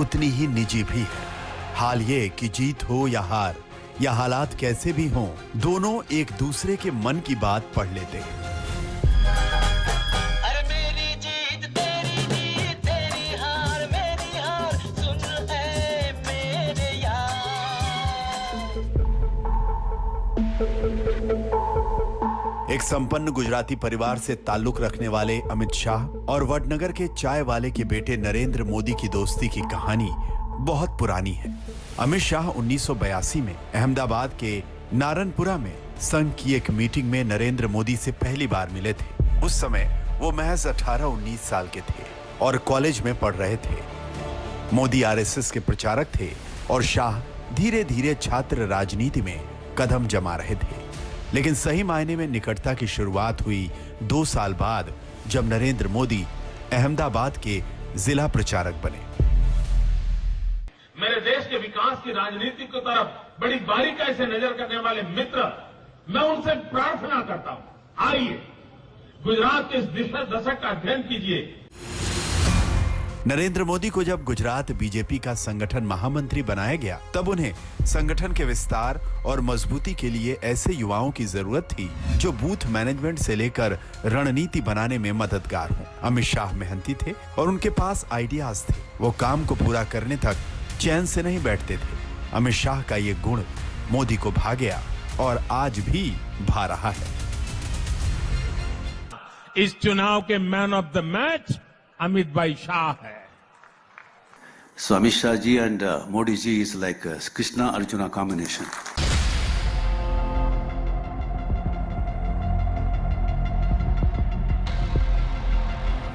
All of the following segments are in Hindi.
उतनी ही निजी भी है। हाल ये कि जीत हो या हार या हालात कैसे भी हों, दोनों एक दूसरे के मन की बात पढ़ लेते हैं। अरे मेरी जीत तेरी जीत, तेरी हार मेरी हार, सुन ऐ मेरे यार। एक संपन्न गुजराती परिवार से ताल्लुक रखने वाले अमित शाह और वडनगर के चाय वाले के बेटे नरेंद्र मोदी की दोस्ती की कहानी बहुत पुरानी है। अमित शाह 1982 में अहमदाबाद के नारनपुरा में संघ की एक मीटिंग में नरेंद्र मोदी से पहली बार मिले थे। उस समय वो महज 18-19 साल के थे और कॉलेज में पढ़ रहे थे। मोदी आरएसएस के प्रचारक थे और शाह धीरे धीरे छात्र राजनीति में कदम जमा रहे थे। लेकिन सही मायने में निकटता की शुरुआत हुई 2 साल बाद, जब नरेंद्र मोदी अहमदाबाद के जिला प्रचारक बने। मेरे देश के विकास की राजनीति की तरफ बड़ी बारीकाई से नजर करने वाले मित्र, मैं उनसे प्रार्थना करता हूं, आइए गुजरात के इस दशक का अध्ययन कीजिए। नरेंद्र मोदी को जब गुजरात बीजेपी का संगठन महामंत्री बनाया गया, तब उन्हें संगठन के विस्तार और मजबूती के लिए ऐसे युवाओं की जरूरत थी जो बूथ मैनेजमेंट से लेकर रणनीति बनाने में मददगार हों। अमित शाह मेहनती थे और उनके पास आइडियाज थे। वो काम को पूरा करने तक चैन से नहीं बैठते थे। अमित शाह का ये गुण मोदी को भा गया और आज भी भा रहा है। इस चुनाव के man of the match Amit भाई शाह है। So Amit Shah ji and Modi ji is like a Krishna Arjuna combination.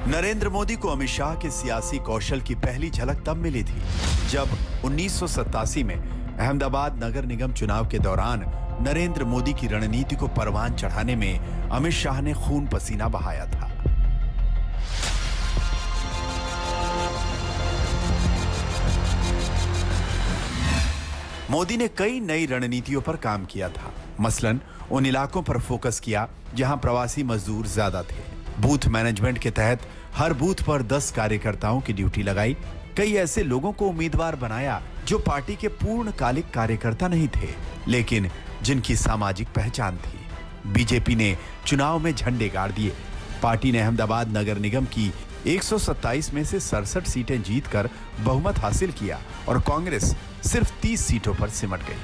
Narendra Modi को अमित शाह के सियासी कौशल की पहली झलक तब मिली थी जब 1987 में अहमदाबाद नगर निगम चुनाव के दौरान नरेंद्र मोदी की रणनीति को परवान चढ़ाने में अमित शाह ने खून पसीना बहाया था। मोदी ने कई नई रणनीतियों पर काम किया था। मसलन उन इलाकों पर फोकस किया जहां प्रवासी मजदूर ज्यादा थे। बूथ मैनेजमेंट के तहत हर बूथ पर 10 कार्यकर्ताओं की ड्यूटी लगाई। कई ऐसे लोगों को उम्मीदवार बनाया जो पार्टी के पूर्णकालिक कार्यकर्ता नहीं थे, लेकिन जिनकी सामाजिक पहचान थी। बीजेपी ने चुनाव में झंडे गाड़ दिए। पार्टी ने अहमदाबाद नगर निगम की 127 में से 67 सीटें जीतकर बहुमत हासिल किया और कांग्रेस सिर्फ 30 सीटों पर सिमट गई।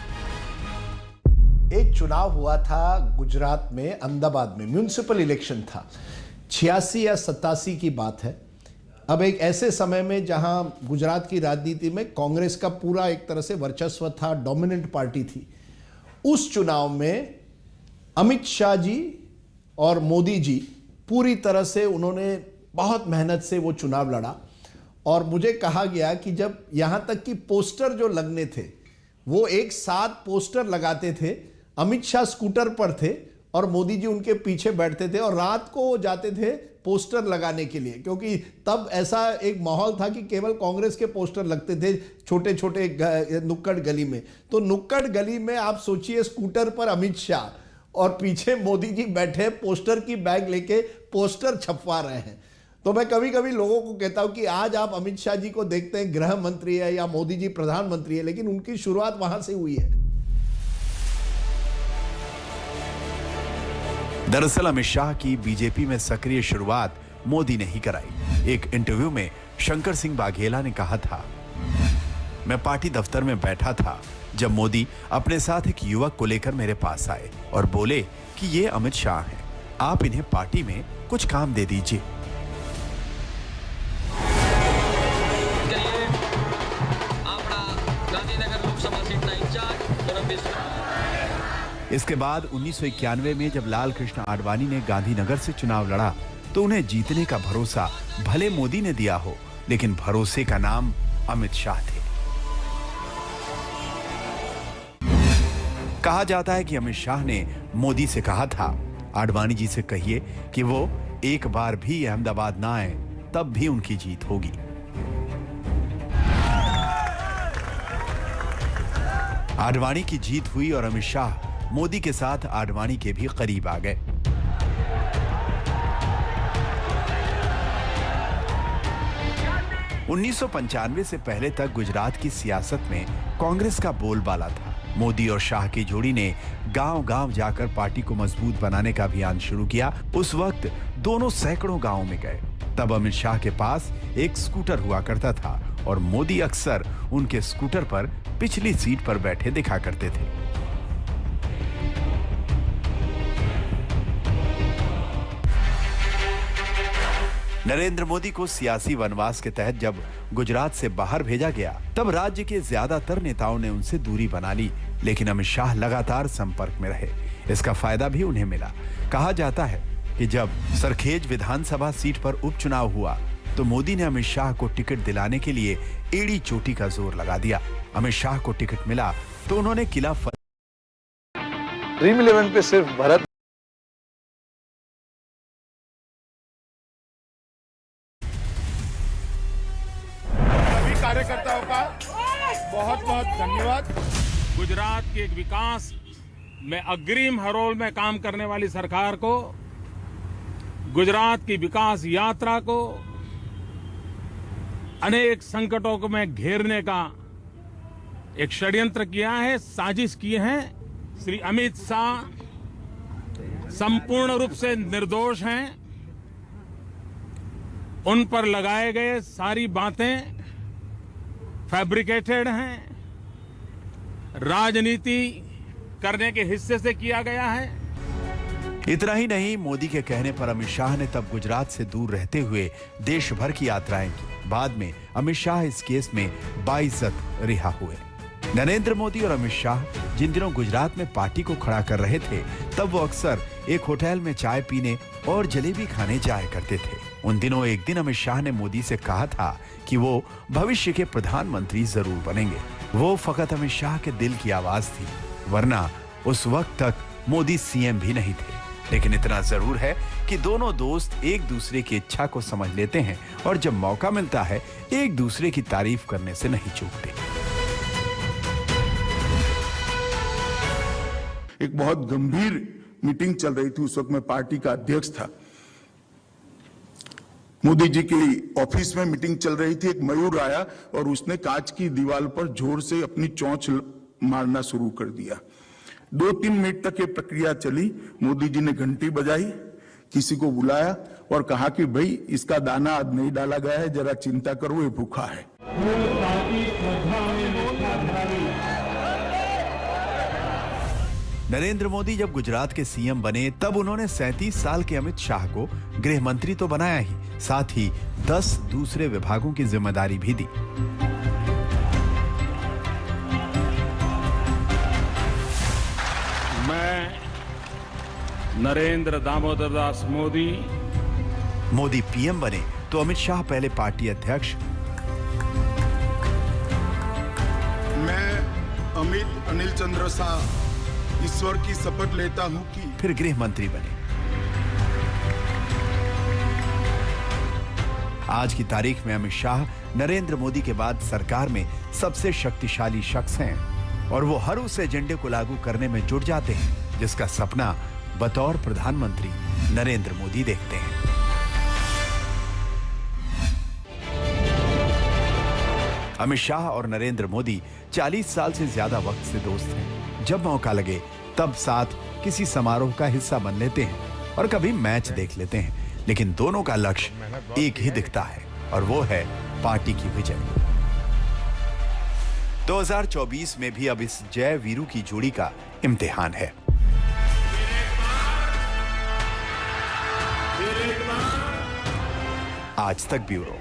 एक चुनाव हुआ था गुजरात में, अहमदाबाद में म्युनिसिपल इलेक्शन था। 86 या 87 की बात है। अब एक ऐसे समय में जहां गुजरात की राजनीति में कांग्रेस का पूरा एक तरह से वर्चस्व था, डोमिनेंट पार्टी थी। उस चुनाव में अमित शाह जी और मोदी जी पूरी तरह से उन्होंने बहुत मेहनत से वो चुनाव लड़ा और मुझे कहा गया कि जब यहां तक कि पोस्टर जो लगने थे वो एक साथ पोस्टर लगाते थे। अमित शाह स्कूटर पर थे और मोदी जी उनके पीछे बैठते थे और रात को वो जाते थे पोस्टर लगाने के लिए, क्योंकि तब ऐसा एक माहौल था कि केवल कांग्रेस के पोस्टर लगते थे छोटे छोटे नुक्कड़ गली में। तो नुक्कड़ गली में आप सोचिए, स्कूटर पर अमित शाह और पीछे मोदी जी बैठे पोस्टर की बैग लेके पोस्टर छपवा रहे हैं। तो मैं कभी कभी लोगों को कहता हूं कि आज आप अमित शाह जी को देखते हैं गृह मंत्री है या मोदी जी प्रधानमंत्री है, लेकिन उनकी शुरुआत वहां से हुई है। दरअसल अमित शाह की बीजेपी में सक्रिय शुरुआत मोदी ने ही कराई। एक इंटरव्यू में शंकर सिंह बाघेला ने कहा था, मैं पार्टी दफ्तर में बैठा था जब मोदी अपने साथ एक युवक को लेकर मेरे पास आए और बोले कि ये अमित शाह हैं, आप इन्हें पार्टी में कुछ काम दे दीजिए। इसके बाद 1991 में जब लाल कृष्ण आडवाणी ने गांधीनगर से चुनाव लड़ा तो उन्हें जीतने का भरोसा भले मोदी ने दिया हो, लेकिन भरोसे का नाम अमित शाह थे। कहा जाता है कि अमित शाह ने मोदी से कहा था, आडवाणी जी से कहिए कि वो एक बार भी अहमदाबाद ना आए, तब भी उनकी जीत होगी। आडवाणी की जीत हुई और अमित शाह मोदी के साथ आडवाणी के भी करीब आ गए। 1995 से पहले तक गुजरात की सियासत में कांग्रेस का बोलबाला था। मोदी और शाह की जोड़ी ने गांव-गांव जाकर पार्टी को मजबूत बनाने का अभियान शुरू किया। उस वक्त दोनों सैकड़ों गांवों में गए। तब अमित शाह के पास एक स्कूटर हुआ करता था और मोदी अक्सर उनके स्कूटर पर पिछली सीट पर बैठे दिखा करते थे। नरेंद्र मोदी को सियासी वनवास के तहत जब गुजरात से बाहर भेजा गया, तब राज्य के ज्यादातर नेताओं ने उनसे दूरी बना ली, लेकिन अमित शाह लगातार संपर्क में रहे। इसका फायदा भी उन्हें मिला। कहा जाता है कि जब सरखेज विधानसभा सीट पर उपचुनाव हुआ, तो मोदी ने अमित शाह को टिकट दिलाने के लिए एड़ी चोटी का जोर लगा दिया। अमित शाह को टिकट मिला तो उन्होंने किला ड्रीम 11 पे सिर्फ भरत कार्यकर्ताओं का बहुत बहुत धन्यवाद। गुजरात के एक विकास में अग्रिम हरोल में काम करने वाली सरकार को, गुजरात की विकास यात्रा को अनेक संकटों को में घेरने का एक षड्यंत्र किया है, साजिश की है। श्री अमित शाह संपूर्ण रूप से निर्दोष हैं। उन पर लगाए गए सारी बातें फैब्रिकेटेड हैं, राजनीति करने के हिस्से से किया गया है। इतना ही नहीं, मोदी के कहने पर अमित शाह ने तब गुजरात से दूर रहते हुए देश भर की यात्राएं की। बाद में अमित शाह इस केस में बाइज्जत रिहा हुए। नरेंद्र मोदी और अमित शाह जिन दिनों गुजरात में पार्टी को खड़ा कर रहे थे, तब वो अक्सर एक होटल में चाय पीने और जलेबी खाने जाया करते थे। उन दिनों एक दिन अमित शाह ने मोदी से कहा था कि वो भविष्य के प्रधानमंत्री जरूर बनेंगे। वो फकत अमित शाह के दिल की आवाज थी, वरना उस वक्त तक मोदी सीएम भी नहीं थे। लेकिन इतना जरूर है कि दोनों दोस्त एक दूसरे की इच्छा को समझ लेते हैं और जब मौका मिलता है एक दूसरे की तारीफ करने से नहीं चूकते। एक बहुत गंभीर मीटिंग चल रही थी, उस वक्त मैं पार्टी का अध्यक्ष था। मोदी जी की ऑफिस में मीटिंग चल रही थी। एक मयूर आया और उसने कांच की दीवार पर जोर से अपनी चोंच मारना शुरू कर दिया। 2-3 मिनट तक ये प्रक्रिया चली। मोदी जी ने घंटी बजाई, किसी को बुलाया और कहा कि भाई इसका दाना आज नहीं डाला गया है, जरा चिंता करो, ये भूखा है। नरेंद्र मोदी जब गुजरात के सीएम बने, तब उन्होंने 37 साल के अमित शाह को गृह मंत्री तो बनाया ही, साथ ही 10 दूसरे विभागों की जिम्मेदारी भी दी। मैं नरेंद्र दामोदर दास मोदी पीएम बने तो अमित शाह पहले पार्टी अध्यक्ष, मैं अमित अनिल चंद्र शाह ईश्वर की शपथ लेता हूं कि फिर गृह मंत्री बने। आज की तारीख में अमित शाह नरेंद्र मोदी के बाद सरकार में सबसे शक्तिशाली शख्स हैं और वो हर उस एजेंडे को लागू करने में जुट जाते हैं जिसका सपना बतौर प्रधानमंत्री नरेंद्र मोदी देखते हैं। अमित शाह और नरेंद्र मोदी 40 साल से ज्यादा वक्त से दोस्त हैं। जब मौका लगे तब साथ किसी समारोह का हिस्सा बन लेते हैं और कभी मैच देख लेते हैं, लेकिन दोनों का लक्ष्य एक ही दिखता है और वो है पार्टी की विजय। 2024 में भी अब इस जय वीरू की जोड़ी का इम्तिहान है। आज तक ब्यूरो।